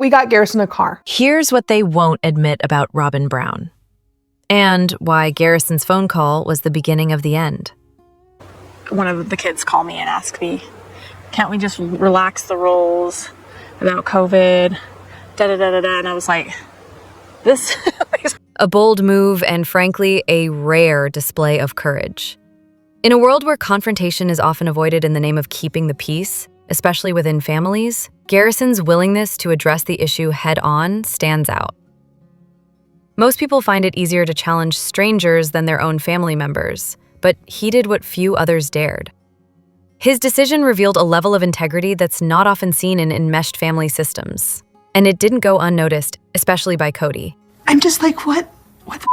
We got Garrison a car. Here's what they won't admit about Robyn Brown, and why Garrison's phone call was the beginning of the end. One of the kids called me and asked me, can't we just relax the rules about COVID, da-da-da-da-da, and I was like, this... A bold move and, frankly, a rare display of courage. In a world where confrontation is often avoided in the name of keeping the peace, especially within families, Garrison's willingness to address the issue head-on stands out. Most people find it easier to challenge strangers than their own family members, but he did what few others dared. His decision revealed a level of integrity that's not often seen in enmeshed family systems, and it didn't go unnoticed, especially by Kody. I'm just like, what the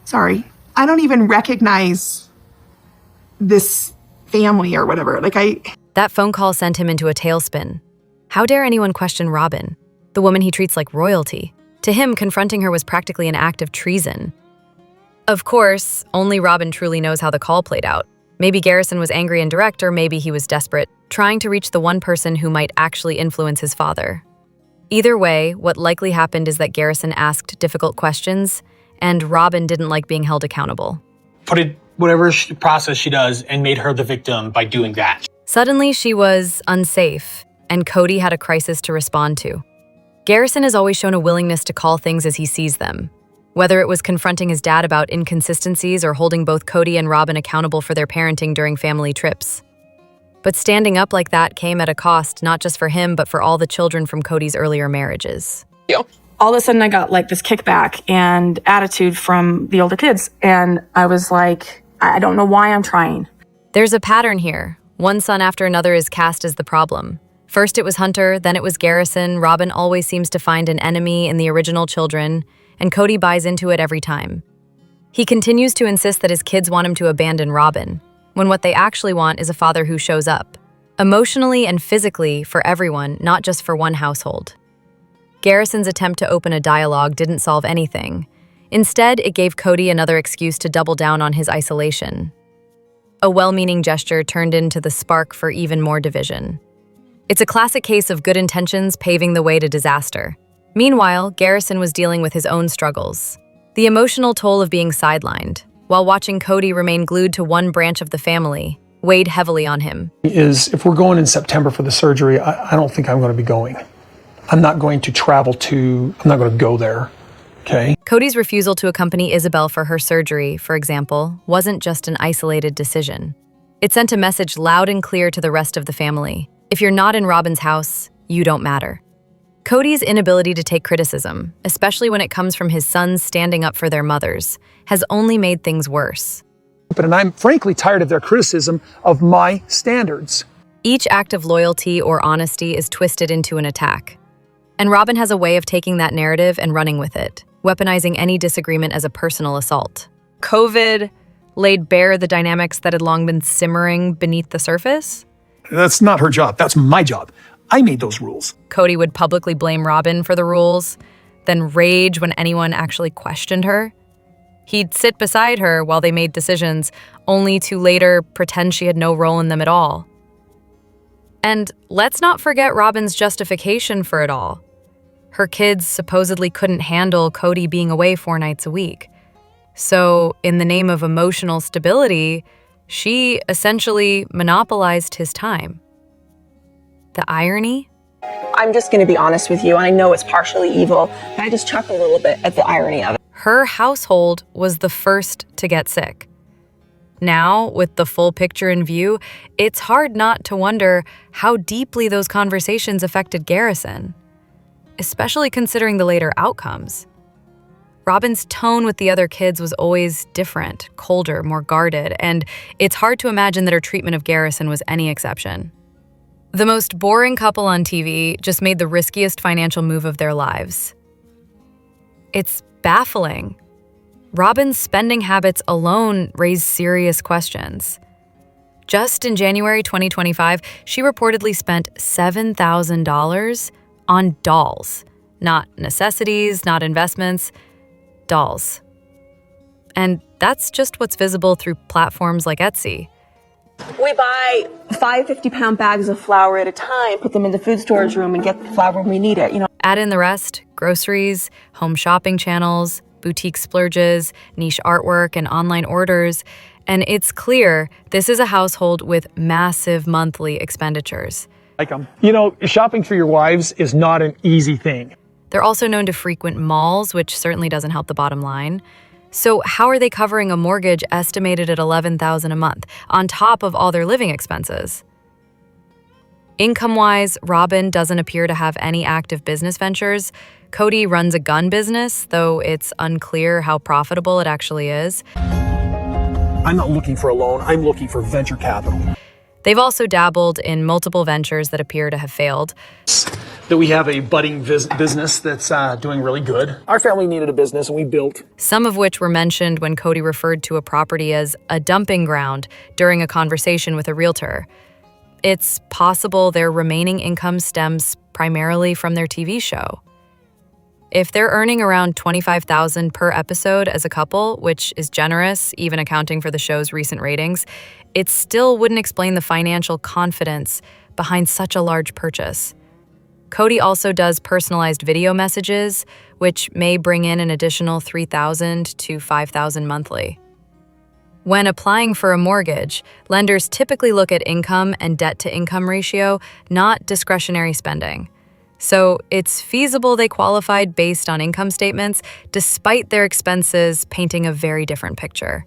Sorry. I don't even recognize this family or whatever. That phone call sent him into a tailspin. How dare anyone question Robyn, the woman he treats like royalty? To him, confronting her was practically an act of treason. Of course, only Robyn truly knows how the call played out. Maybe Garrison was angry and direct, or maybe he was desperate, trying to reach the one person who might actually influence his father. Either way, what likely happened is that Garrison asked difficult questions, and Robyn didn't like being held accountable. Put it whatever process she does and made her the victim by doing that. Suddenly, she was unsafe, and Kody had a crisis to respond to. Garrison has always shown a willingness to call things as he sees them, whether it was confronting his dad about inconsistencies or holding both Kody and Robyn accountable for their parenting during family trips. But standing up like that came at a cost, not just for him, but for all the children from Kody's earlier marriages. All of a sudden, I got like this kickback and attitude from the older kids. And I was like, I don't know why I'm trying. There's a pattern here. One son after another is cast as the problem. First it was Hunter, then it was Garrison. Robyn always seems to find an enemy in the original children, and Kody buys into it every time. He continues to insist that his kids want him to abandon Robyn, when what they actually want is a father who shows up, emotionally and physically for everyone, not just for one household. Garrison's attempt to open a dialogue didn't solve anything. Instead, it gave Kody another excuse to double down on his isolation. A well-meaning gesture turned into the spark for even more division. It's a classic case of good intentions paving the way to disaster. Meanwhile, Garrison was dealing with his own struggles. The emotional toll of being sidelined, while watching Kody remain glued to one branch of the family, weighed heavily on him. If we're going in September for the surgery, I don't think I'm going to be going. I'm not going to I'm not going to go there, okay? Kody's refusal to accompany Isabel for her surgery, for example, wasn't just an isolated decision. It sent a message loud and clear to the rest of the family. If you're not in Robyn's house, you don't matter. Kody's inability to take criticism, especially when it comes from his sons standing up for their mothers, has only made things worse. And I'm frankly tired of their criticism of my standards. Each act of loyalty or honesty is twisted into an attack. And Robyn has a way of taking that narrative and running with it, weaponizing any disagreement as a personal assault. COVID laid bare the dynamics that had long been simmering beneath the surface. That's not her job. That's my job. I made those rules. Kody would publicly blame Robyn for the rules, then rage when anyone actually questioned her. He'd sit beside her while they made decisions, only to later pretend she had no role in them at all. And let's not forget Robyn's justification for it all. Her kids supposedly couldn't handle Kody being away 4 nights a week. So, in the name of emotional stability, she essentially monopolized his time. The irony? I'm just going to be honest with you, and I know it's partially evil, but I just chuckle a little bit at the irony of it. Her household was the first to get sick. Now, with the full picture in view, it's hard not to wonder how deeply those conversations affected Garrison, especially considering the later outcomes. Robyn's tone with the other kids was always different, colder, more guarded, and it's hard to imagine that her treatment of Garrison was any exception. The most boring couple on TV just made the riskiest financial move of their lives. It's baffling. Robyn's spending habits alone raise serious questions. Just in January 2025, she reportedly spent $7,000 on dolls. Not necessities, not investments, dolls. And that's just what's visible through platforms like Etsy. We buy 5 50-pound bags of flour at a time, put them in the food storage room, and get the flour when we need it, Add in the rest: groceries, home shopping channels, boutique splurges, niche artwork, and online orders, and it's clear this is a household with massive monthly expenditures. Like them. You know, shopping for your wives is not an easy thing. They're also known to frequent malls, which certainly doesn't help the bottom line. So how are they covering a mortgage estimated at $11,000 a month, on top of all their living expenses? Income-wise, Robyn doesn't appear to have any active business ventures. Kody runs a gun business, though it's unclear how profitable it actually is. I'm not looking for a loan. I'm looking for venture capital. They've also dabbled in multiple ventures that appear to have failed. That we have a budding business that's doing really good. Our family needed a business, and we built. Some of which were mentioned when Kody referred to a property as a dumping ground during a conversation with a realtor. It's possible their remaining income stems primarily from their TV show. If they're earning around $25,000 per episode as a couple, which is generous, even accounting for the show's recent ratings, it still wouldn't explain the financial confidence behind such a large purchase. Kody also does personalized video messages, which may bring in an additional $3,000 to $5,000 monthly. When applying for a mortgage, lenders typically look at income and debt-to-income ratio, not discretionary spending. So it's feasible they qualified based on income statements, despite their expenses painting a very different picture.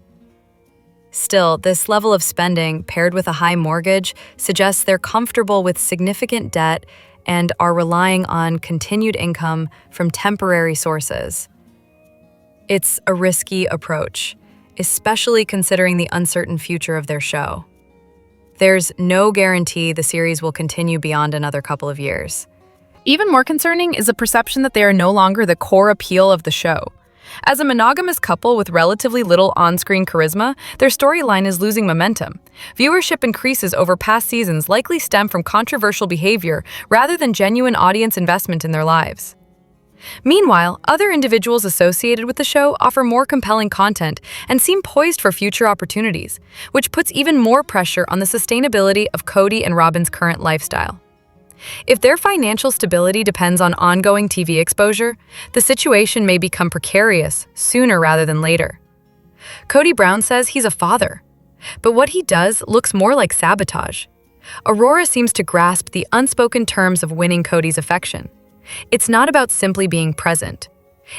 Still, this level of spending, paired with a high mortgage, suggests they're comfortable with significant debt and are relying on continued income from temporary sources. It's a risky approach, especially considering the uncertain future of their show. There's no guarantee the series will continue beyond another couple of years. Even more concerning is the perception that they are no longer the core appeal of the show. As a monogamous couple with relatively little on-screen charisma, their storyline is losing momentum. Viewership increases over past seasons likely stem from controversial behavior rather than genuine audience investment in their lives. Meanwhile, other individuals associated with the show offer more compelling content and seem poised for future opportunities, which puts even more pressure on the sustainability of Kody and Robyn's current lifestyle. If their financial stability depends on ongoing TV exposure, the situation may become precarious sooner rather than later. Kody Brown says he's a father, but what he does looks more like sabotage. Aurora seems to grasp the unspoken terms of winning Kody's affection. It's not about simply being present.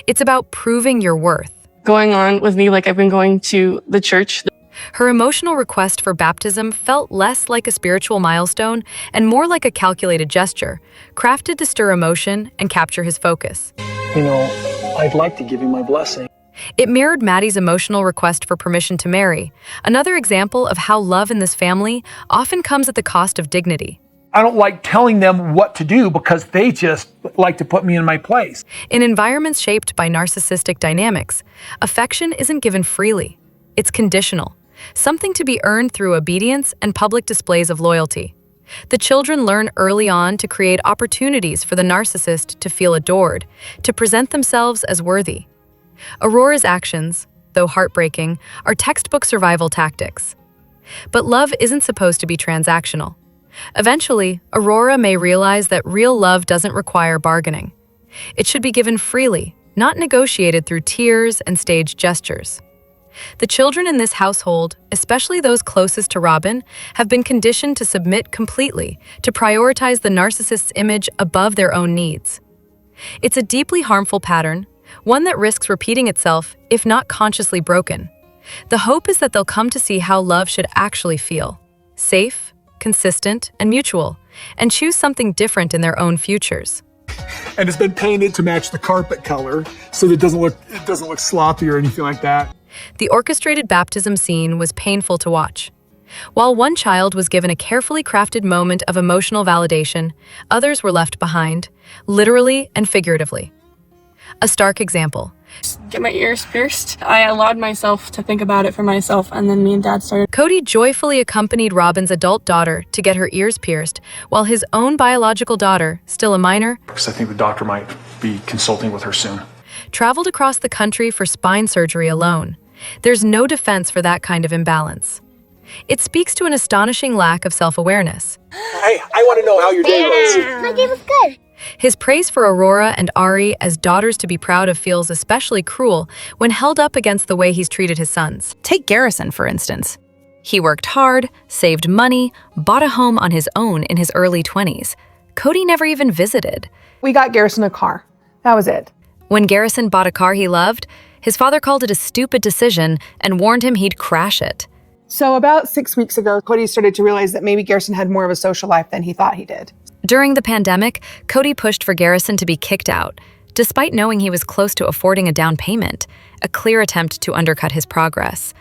It's about proving your worth. Going on with me like I've been going to the church. Her emotional request for baptism felt less like a spiritual milestone and more like a calculated gesture, crafted to stir emotion and capture his focus. You know, I'd like to give you my blessing. It mirrored Maddie's emotional request for permission to marry, another example of how love in this family often comes at the cost of dignity. I don't like telling them what to do because they just like to put me in my place. In environments shaped by narcissistic dynamics, affection isn't given freely. It's conditional, something to be earned through obedience and public displays of loyalty. The children learn early on to create opportunities for the narcissist to feel adored, to present themselves as worthy. Aurora's actions, though heartbreaking, are textbook survival tactics. But love isn't supposed to be transactional. Eventually, Aurora may realize that real love doesn't require bargaining. It should be given freely, not negotiated through tears and staged gestures. The children in this household, especially those closest to Robyn, have been conditioned to submit completely, to prioritize the narcissist's image above their own needs. It's a deeply harmful pattern, one that risks repeating itself if not consciously broken. The hope is that they'll come to see how love should actually feel: safe, consistent, and mutual, and choose something different in their own futures. And it's been painted to match the carpet color so that it doesn't look sloppy or anything like that. The orchestrated baptism scene was painful to watch. While one child was given a carefully crafted moment of emotional validation, others were left behind, literally and figuratively. A stark example. Get my ears pierced. I allowed myself to think about it for myself, and then me and Dad started. Kody joyfully accompanied Robyn's adult daughter to get her ears pierced, while his own biological daughter, still a minor, Because I think the doctor might be consulting with her soon. traveled across the country for spine surgery alone. There's no defense for that kind of imbalance. It speaks to an astonishing lack of self-awareness. Hey, I want to know how your day was. My day was good. His praise for Aurora and Ari as daughters to be proud of feels especially cruel when held up against the way he's treated his sons. Take Garrison, for instance. He worked hard, saved money, bought a home on his own in his early 20s. Kody never even visited. We got Garrison a car. That was it. When Garrison bought a car he loved, his father called it a stupid decision and warned him he'd crash it. So about 6 weeks ago, Kody started to realize that maybe Garrison had more of a social life than he thought he did. During the pandemic, Kody pushed for Garrison to be kicked out, despite knowing he was close to affording a down payment, a clear attempt to undercut his progress.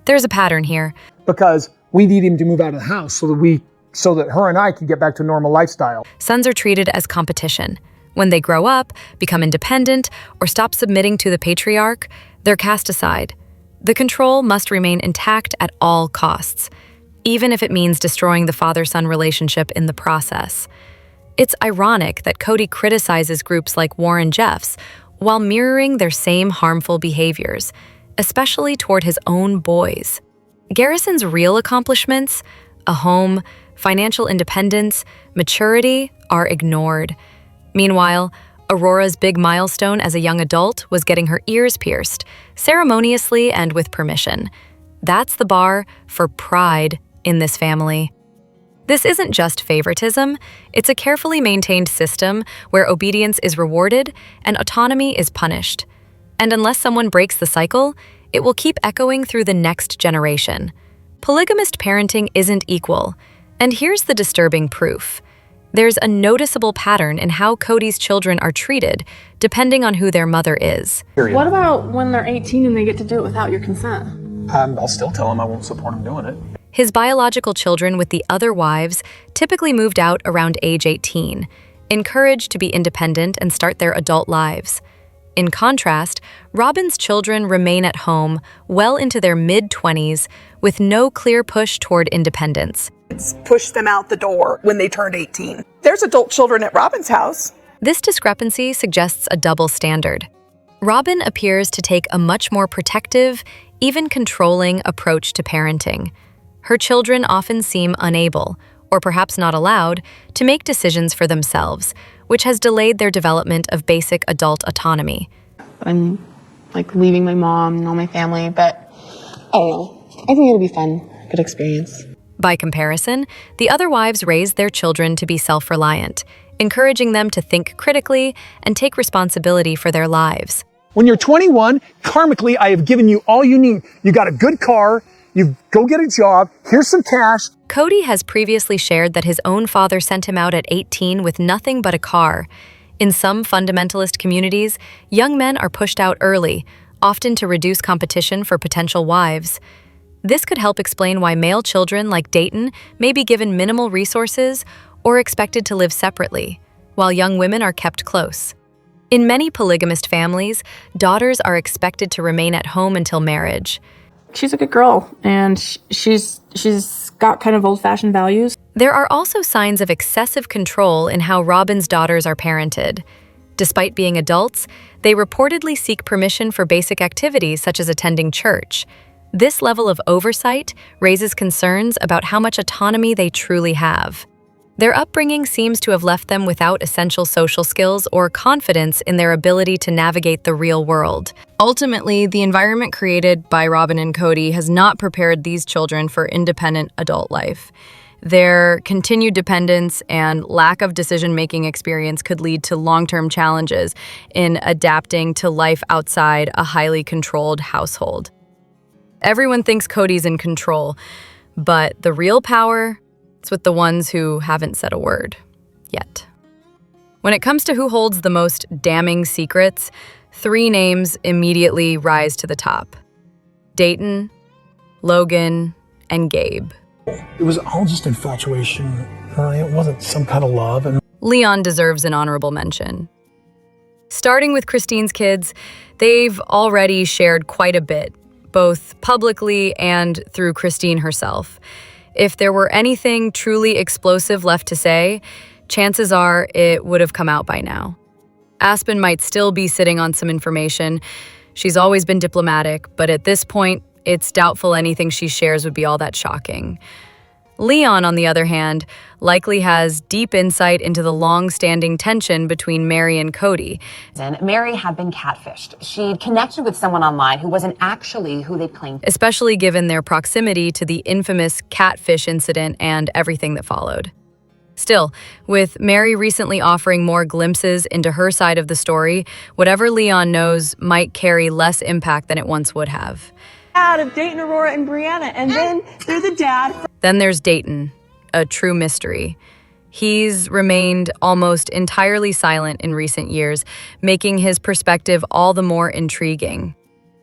There's a pattern here. Because we need him to move out of the house so that her and I can get back to normal lifestyle. Sons are treated as competition. When they grow up, become independent, or stop submitting to the patriarch, they're cast aside. The control must remain intact at all costs, even if it means destroying the father-son relationship in the process. It's ironic that Kody criticizes groups like Warren Jeffs while mirroring their same harmful behaviors, especially toward his own boys. Garrison's real accomplishments, a home, financial independence, maturity, are ignored. Meanwhile, Aurora's big milestone as a young adult was getting her ears pierced, ceremoniously and with permission. That's the bar for pride in this family. This isn't just favoritism, it's a carefully maintained system where obedience is rewarded and autonomy is punished. And unless someone breaks the cycle, it will keep echoing through the next generation. Polygamist parenting isn't equal, and here's the disturbing proof. There's a noticeable pattern in how Kody's children are treated, depending on who their mother is. What about when they're 18 and they get to do it without your consent? I'll still tell him I won't support him doing it. His biological children with the other wives typically moved out around age 18, encouraged to be independent and start their adult lives. In contrast, Robyn's children remain at home well into their mid-20s with no clear push toward independence. It's pushed them out the door when they turned 18. There's adult children at Robyn's house. This discrepancy suggests a double standard. Robyn appears to take a much more protective, even controlling approach to parenting. Her children often seem unable, or perhaps not allowed, to make decisions for themselves, which has delayed their development of basic adult autonomy. I'm like leaving my mom and all my family, but I don't know. I think it'll be fun, good experience. By comparison, the other wives raise their children to be self-reliant, encouraging them to think critically and take responsibility for their lives. When you're 21, karmically, I have given you all you need. You got a good car, you go get a job, here's some cash. Kody has previously shared that his own father sent him out at 18 with nothing but a car. In some fundamentalist communities, young men are pushed out early, often to reduce competition for potential wives. This could help explain why male children like Dayton may be given minimal resources or expected to live separately, while young women are kept close. In many polygamist families, daughters are expected to remain at home until marriage. She's a good girl, and she's got kind of old-fashioned values. There are also signs of excessive control in how Robyn's daughters are parented. Despite being adults, they reportedly seek permission for basic activities such as attending church. This level of oversight raises concerns about how much autonomy they truly have. Their upbringing seems to have left them without essential social skills or confidence in their ability to navigate the real world. Ultimately, the environment created by Robyn and Kody has not prepared these children for independent adult life. Their continued dependence and lack of decision-making experience could lead to long-term challenges in adapting to life outside a highly controlled household. Everyone thinks Kody's in control, but the real power is with the ones who haven't said a word yet. When it comes to who holds the most damning secrets, 3 names immediately rise to the top: Dayton, Logan, and Gabe. It was all just infatuation. It wasn't some kind of love. And Leon deserves an honorable mention. Starting with Christine's kids, they've already shared quite a bit, both publicly and through Christine herself. If there were anything truly explosive left to say, chances are it would have come out by now. Aspen might still be sitting on some information. She's always been diplomatic, but at this point, it's doubtful anything she shares would be all that shocking. Leon, on the other hand, likely has deep insight into the long-standing tension between Mary and Kody. Mary had been catfished. She'd connected with someone online who wasn't actually who they claimed. Especially given their proximity to the infamous catfish incident and everything that followed. Still, with Mary recently offering more glimpses into her side of the story, whatever Leon knows might carry less impact than it once would have. Of Dayton, Aurora, and Brianna, and then they're the dad. Then there's Dayton, a true mystery. He's remained almost entirely silent in recent years, making his perspective all the more intriguing.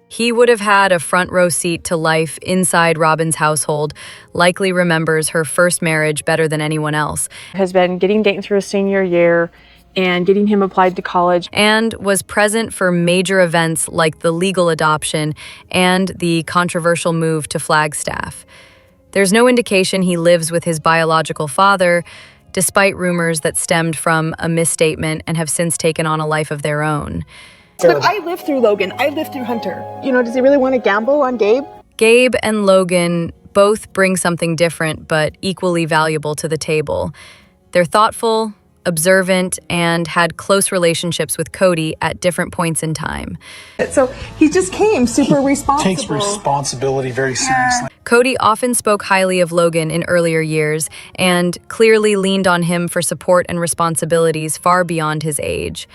He would have had a front row seat to life inside Robyn's household, likely remembers her first marriage better than anyone else, Has been getting Dayton through his senior year and getting him applied to college. and was present for major events like the legal adoption and the controversial move to Flagstaff. There's no indication he lives with his biological father, despite rumors that stemmed from a misstatement and have since taken on a life of their own. But I lived through Logan. I lived through Hunter. You know, does he really want to gamble on Gabe? Gabe and Logan both bring something different but equally valuable to the table. They're thoughtful, observant, and had close relationships with Kody at different points in time. So he just came super responsible. Takes responsibility very seriously. Kody often spoke highly of Logan in earlier years and clearly leaned on him for support and responsibilities far beyond his age.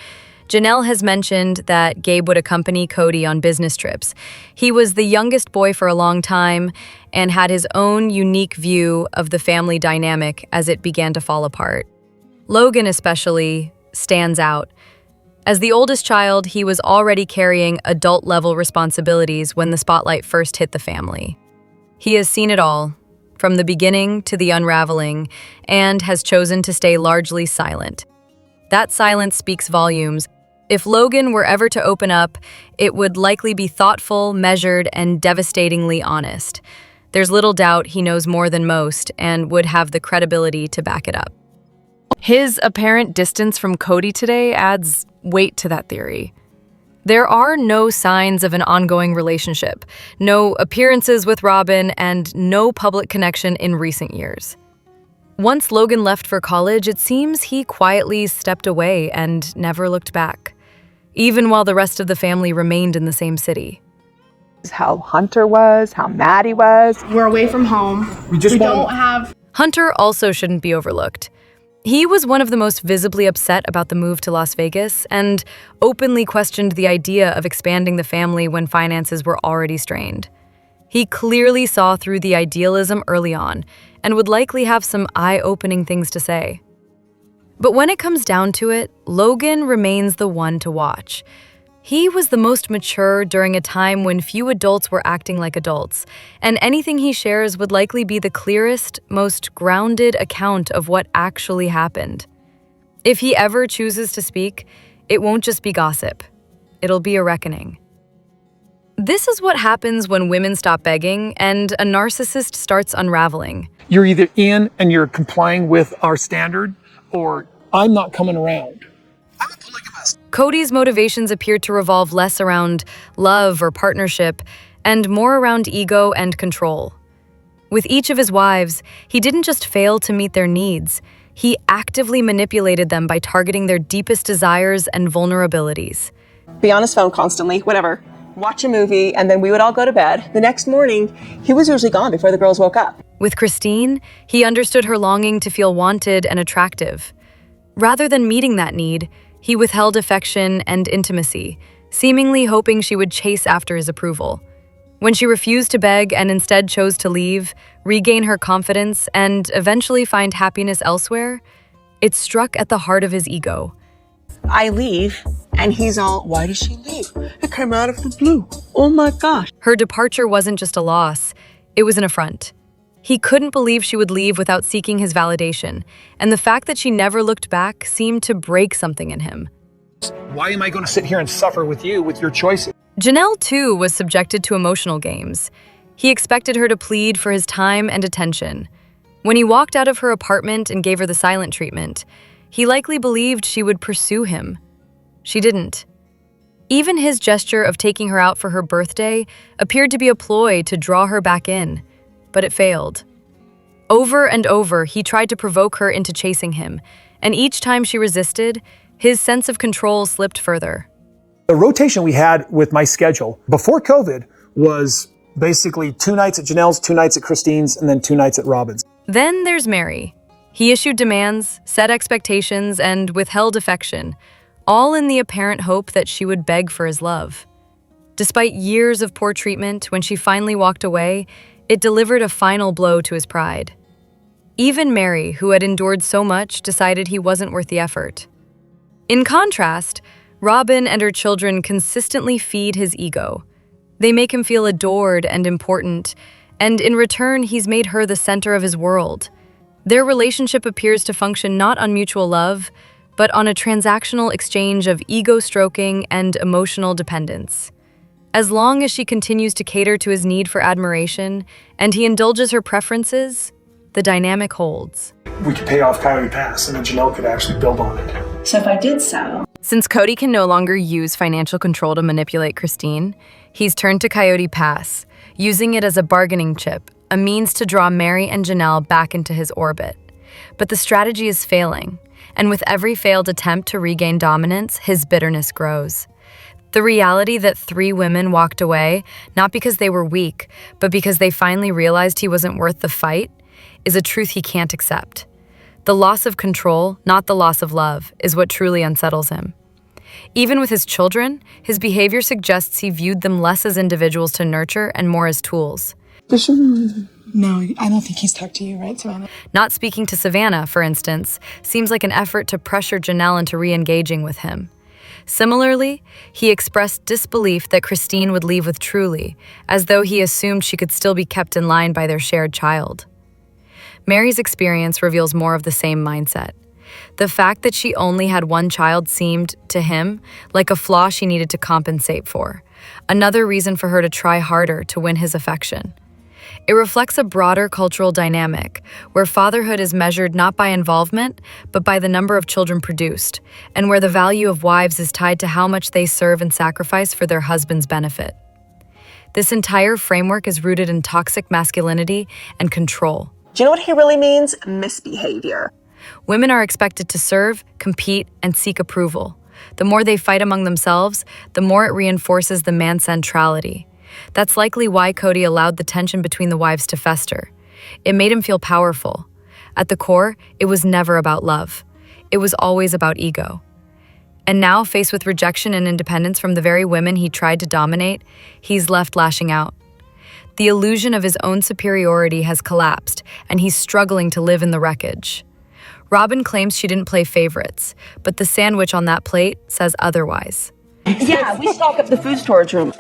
Janelle has mentioned that Gabe would accompany Kody on business trips. He was the youngest boy for a long time and had his own unique view of the family dynamic as it began to fall apart. Logan especially stands out. As the oldest child, he was already carrying adult-level responsibilities when the spotlight first hit the family. He has seen it all, from the beginning to the unraveling, and has chosen to stay largely silent. That silence speaks volumes. If Logan were ever to open up, it would likely be thoughtful, measured, and devastatingly honest. There's little doubt he knows more than most and would have the credibility to back it up. His apparent distance from Kody today adds weight to that theory. There are no signs of an ongoing relationship, no appearances with Robyn, and no public connection in recent years. Once Logan left for college, it seems he quietly stepped away and never looked back, even while the rest of the family remained in the same city. How Hunter was, how Maddie was. We're away from home. We don't have. Hunter also shouldn't be overlooked. He was one of the most visibly upset about the move to Las Vegas and openly questioned the idea of expanding the family when finances were already strained. He clearly saw through the idealism early on and would likely have some eye-opening things to say. But when it comes down to it, Logan remains the one to watch. He was the most mature during a time when few adults were acting like adults, and anything he shares would likely be the clearest, most grounded account of what actually happened. If he ever chooses to speak, it won't just be gossip. It'll be a reckoning. This is what happens when women stop begging and a narcissist starts unraveling. You're either in and you're complying with our standard, or I'm not coming around. Kody's motivations appear to revolve less around love or partnership and more around ego and control. With each of his wives, he didn't just fail to meet their needs, he actively manipulated them by targeting their deepest desires and vulnerabilities. Be on his phone constantly, whatever. Watch a movie, and then we would all go to bed. The next morning, he was usually gone before the girls woke up. With Christine, he understood her longing to feel wanted and attractive. Rather than meeting that need, he withheld affection and intimacy, seemingly hoping she would chase after his approval. When she refused to beg and instead chose to leave, regain her confidence, and eventually find happiness elsewhere, it struck at the heart of his ego. I leave, and he's all, why does she leave? It came out of the blue. Oh my gosh. Her departure wasn't just a loss, it was an affront. He couldn't believe she would leave without seeking his validation, and the fact that she never looked back seemed to break something in him. Why am I going to sit here and suffer with you with your choices? Janelle, too, was subjected to emotional games. He expected her to plead for his time and attention. When he walked out of her apartment and gave her the silent treatment, he likely believed she would pursue him. She didn't. Even his gesture of taking her out for her birthday appeared to be a ploy to draw her back in, but it failed. Over and over, he tried to provoke her into chasing him, and each time she resisted, his sense of control slipped further. The rotation we had with my schedule before COVID was basically 2 nights at Janelle's, 2 nights at Christine's, and then 2 nights at Robyn's. Then there's Mary. He issued demands, set expectations, and withheld affection, all in the apparent hope that she would beg for his love. Despite years of poor treatment, when she finally walked away, it delivered a final blow to his pride. Even Mary, who had endured so much, decided he wasn't worth the effort. In contrast, Robyn and her children consistently feed his ego. They make him feel adored and important, and in return, he's made her the center of his world. Their relationship appears to function not on mutual love, but on a transactional exchange of ego-stroking and emotional dependence. As long as she continues to cater to his need for admiration, and he indulges her preferences, the dynamic holds. We could pay off Coyote Pass, and then Janelle could actually build on it. So if I did so... Since Kody can no longer use financial control to manipulate Christine, he's turned to Coyote Pass, using it as a bargaining chip, a means to draw Mary and Janelle back into his orbit. But the strategy is failing, and with every failed attempt to regain dominance, his bitterness grows. The reality that 3 women walked away, not because they were weak, but because they finally realized he wasn't worth the fight, is a truth he can't accept. The loss of control, not the loss of love, is what truly unsettles him. Even with his children, his behavior suggests he viewed them less as individuals to nurture and more as tools. No, I don't think he's talked to you, right, Savannah? Not speaking to Savannah, for instance, seems like an effort to pressure Janelle into re-engaging with him. Similarly, he expressed disbelief that Christine would leave with Truly, as though he assumed she could still be kept in line by their shared child. Mary's experience reveals more of the same mindset. The fact that she only had one child seemed, to him, like a flaw she needed to compensate for, another reason for her to try harder to win his affection. It reflects a broader cultural dynamic, where fatherhood is measured not by involvement, but by the number of children produced, and where the value of wives is tied to how much they serve and sacrifice for their husband's benefit. This entire framework is rooted in toxic masculinity and control. Do you know what he really means? Misbehavior. Women are expected to serve, compete, and seek approval. The more they fight among themselves, the more it reinforces the man centrality. That's likely why Kody allowed the tension between the wives to fester. It made him feel powerful. At the core, it was never about love. It was always about ego. And now, faced with rejection and independence from the very women he tried to dominate, he's left lashing out. The illusion of his own superiority has collapsed, and he's struggling to live in the wreckage. Robyn claims she didn't play favorites, but the sandwich on that plate says otherwise. Yeah, we stock up the food storage room.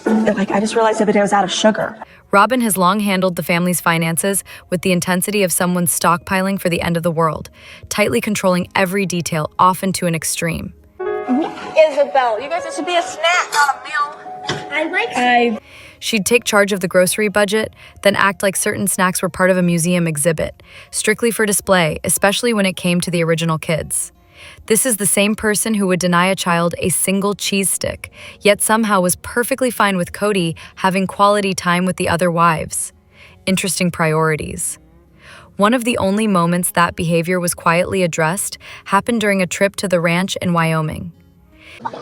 I just realized the other day I was out of sugar. Robyn has long handled the family's finances with the intensity of someone stockpiling for the end of the world, tightly controlling every detail, often to an extreme. Isabel, you guys, it should be a snack, not a meal. She'd take charge of the grocery budget, then act like certain snacks were part of a museum exhibit, strictly for display, especially when it came to the original kids. This is the same person who would deny a child a single cheese stick, yet somehow was perfectly fine with Kody having quality time with the other wives. Interesting priorities. One of the only moments that behavior was quietly addressed happened during a trip to the ranch in Wyoming.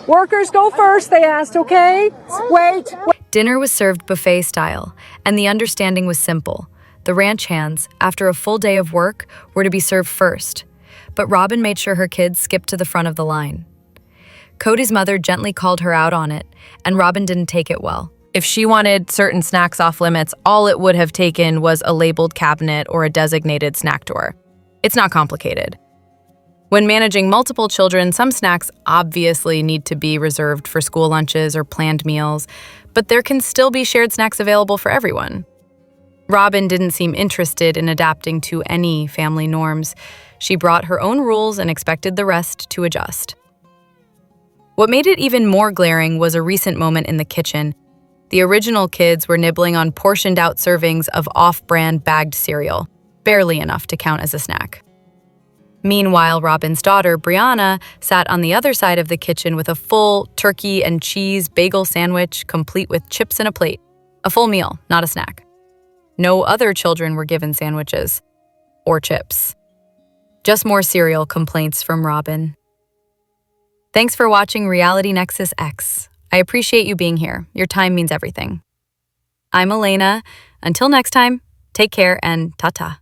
Workers go first, they asked, okay? Wait. Dinner was served buffet style, and the understanding was simple. The ranch hands, after a full day of work, were to be served first. But Robyn made sure her kids skipped to the front of the line. Kody's mother gently called her out on it, and Robyn didn't take it well. If she wanted certain snacks off limits, all it would have taken was a labeled cabinet or a designated snack drawer. It's not complicated. When managing multiple children, some snacks obviously need to be reserved for school lunches or planned meals, but there can still be shared snacks available for everyone. Robyn didn't seem interested in adapting to any family norms. She brought her own rules and expected the rest to adjust. What made it even more glaring was a recent moment in the kitchen. The original kids were nibbling on portioned-out servings of off-brand bagged cereal, barely enough to count as a snack. Meanwhile, Robyn's daughter, Brianna, sat on the other side of the kitchen with a full turkey and cheese bagel sandwich, complete with chips and a plate. A full meal, not a snack. No other children were given sandwiches or chips. Just more cereal complaints from Robyn. Thanks for watching Reality Nexus X. I appreciate you being here. Your time means everything. I'm Elena. Until next time, take care and ta-ta.